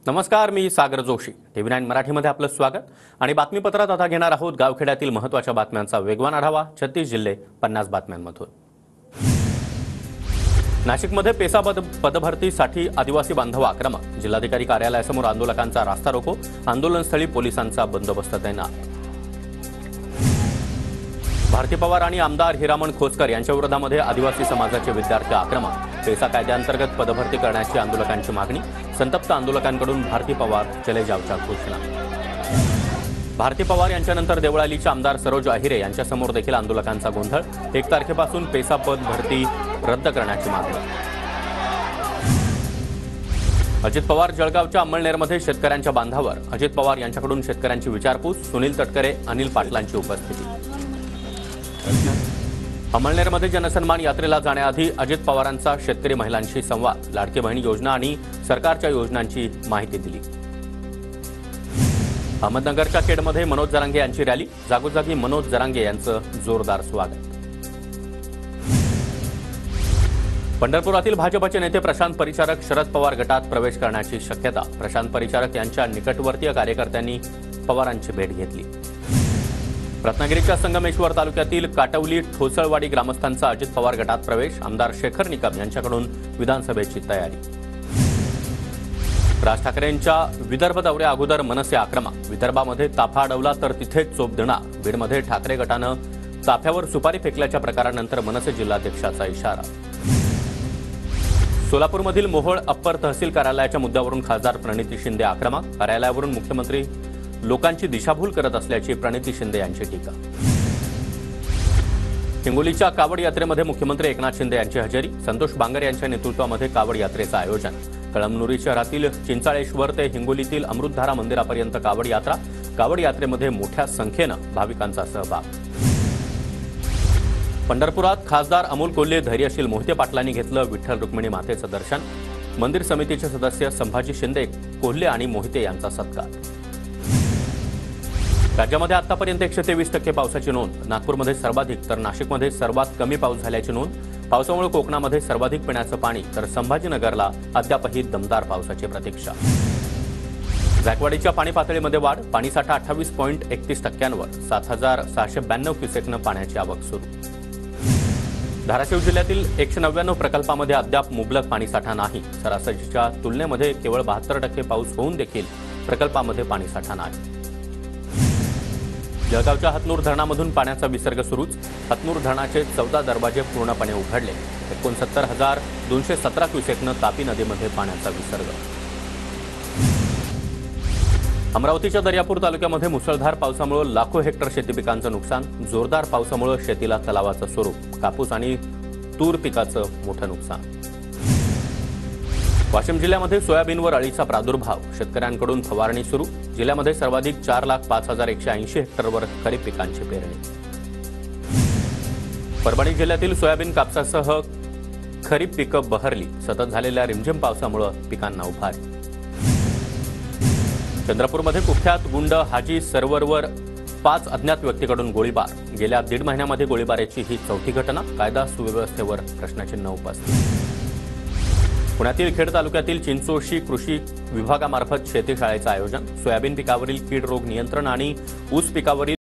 नमस्कार, मी सागर जोशी. TV9 मराठीमध्ये आपलं स्वागत आणि बातमीपत्रात आता घेणार आहोत गावखेड्यातील महत्त्वाच्या बातम्यांचा वेगवान आढावा. 36 जिल्हे 50 बातम्यांमधून. नाशिकमध्ये पेसा पदभरतीसाठी आदिवासी बांधव आक्रमक. जिल्हाधिकारी कार्यालयासमोर आंदोलकांचा रास्ता रोको. आंदोलनस्थळी पोलिसांचा बंदोबस्त तैनात. भारती पवार आणि आमदार हिरामण खोसकर यांच्या विरोधामध्ये आदिवासी समाजाचे विद्यार्थी आक्रमक. पेसा कायद्याअंतर्गत पदभरती करण्याची आंदोलकांची मागणी. संतप्त आंदोलकांकडून भारती पवार चले जावच्या घोषणा. भारती पवार यांच्यानंतर देवळालीचे आमदार सरोज अहिरे यांच्यासमोर देखील आंदोलकांचा गोंधळ. 1 तारखेपासून पेसा पद भरती रद्द करण्याची मागणी. अजित पवार जळगावच्या अंमळनेरमध्ये शेतकऱ्यांच्या बांधावर. अजित पवार यांच्याकडून शेतकऱ्यांची विचारपूस. सुनील तटकरे, अनिल पाटलांची उपस्थिती. अंमळनेरमध्ये जनसन्मान यात्रेला जाण्याआधी अजित पवारांचा शेतकरी महिलांशी संवाद. लाडकी बहीण योजना आणि सरकारच्या योजनांची माहिती दिली. अहमदनगरच्या केडमध्ये मनोज जरांगे यांची रॅली. जागोजागी मनोज जरांगे यांचं जोरदार स्वागत. पंढरपुरातील भाजपचे नेते प्रशांत परिचारक शरद पवार गटात प्रवेश करण्याची शक्यता. प्रशांत परिचारक यांच्या निकटवर्तीय कार्यकर्त्यांनी पवारांची भेट घेतली. रत्नागिरीच्या संगमेश्वर तालुक्यातील काटवली ठोसळवाडी ग्रामस्थांचा अजित पवार गटात प्रवेश. आमदार शेखर निकम यांच्याकडून विधानसभेची तयारी. राज ठाकरेंच्या विदर्भ दौऱ्या अगोदर मनसे आक्रमक. विदर्भामध्ये ताफा अडवला तर तिथेच चोप देणार. बीडमध्ये ठाकरे गटानं चाफ्यावर सुपारी फेकल्याच्या प्रकारानंतर मनसे जिल्हाध्यक्षाचा इशारा. सोलापूरमधील मोहोळ अप्पर तहसील कार्यालयाच्या मुद्द्यावरून खासदार प्रणिती शिंदे आक्रमक. कार्यालयावरून मुख्यमंत्री लोकांची दिशाभूल करत असल्याची प्रणिती शिंदे यांची टीका. हिंगोलीच्या कावड यात्रेमध्ये मुख्यमंत्री एकनाथ शिंदे यांची हजेरी. संतोष बांगर यांच्या नेतृत्वामध्ये कावड यात्रेचं आयोजन. कळमनुरी शहरातील चिंचाळेश्वर ते हिंगोलीतील अमृतधारा मंदिरापर्यंत कावड यात्रा. कावड यात्रेमध्ये मोठ्या संख्येनं भाविकांचा सहभाग. पंढरपुरात खासदार अमोल कोल्हे, धैर्यशील मोहिते पाटलांनी घेतलं विठ्ठल रुक्मिणी मातेचं दर्शन. मंदिर समितीचे सदस्य संभाजी शिंदे, कोल्हे आणि मोहिते यांचा सत्कार. राज्यामध्ये आतापर्यंत 123% पावसाची नोंद. नागपूरमध्ये सर्वाधिक तर नाशिकमध्ये सर्वात कमी पाऊस झाल्याची नोंद. पावसामुळे कोकणामध्ये सर्वाधिक पिण्याचं पाणी तर संभाजीनगरला अद्यापही दमदार पावसाची प्रतीक्षा. जायकवाडीच्या पाणी पातळीमध्ये वाढ. पाणीसाठा 28.31%वर. 7,692 क्युसेकनं पाण्याची आवक सुरू. धाराशिव जिल्ह्यातील 199 प्रकल्पामध्ये अद्याप मुबलक पाणीसाठा नाही. सरासरीच्या तुलनेमध्ये केवळ 72% पाऊस होऊन देखील प्रकल्पामध्ये पाणीसाठा नाही. जळगावच्या हतनूर धरणामधून पाण्याचा विसर्ग सुरूच. हतनूर धरणाचे 14 दरवाजे पूर्णपणे उघडले. 69,217 क्युसेकनं तापी नदीमध्ये पाण्याचा विसर्ग. अमरावतीच्या दर्यापूर तालुक्यामध्ये मुसळधार पावसामुळे लाखो हेक्टर शेती पिकांचं नुकसान. जोरदार पावसामुळे शेतीला तलावाचं स्वरूप. कापूस आणि तूर पिकाचं मोठं नुकसान. वाशिम जिल्ह्यामध्ये सोयाबीनवर अळीचा प्रादुर्भाव. शेतकऱ्यांकडून फवारणी सुरू. जिल्ह्यामध्ये सर्वाधिक 4,05,180 हेक्टरवर खरीप पिकांची पेरणी. परभणी जिल्ह्यातील सोयाबीन, कापसासह खरीप पिकं बहरली. सतत झालेल्या रिमझिम पावसामुळे पिकांना उभार. चंद्रपूरमध्ये कुख्यात गुंड हाजी सर्व्हरवर 5 अज्ञात व्यक्तीकडून गोळीबार. गेल्या 1.5 महिन्यामध्ये गोळीबाराची ही 4थी घटना. कायदा सुव्यवस्थेवर प्रश्नचिन्ह उपस्थित. पुण्यातील खेड तालुक्यातील चिंचोशी कृषी विभागामार्फत शेतीशाळेचं आयोजन. सोयाबीन पिकावरील कीड रोग नियंत्रण आणि ऊस पिकावरील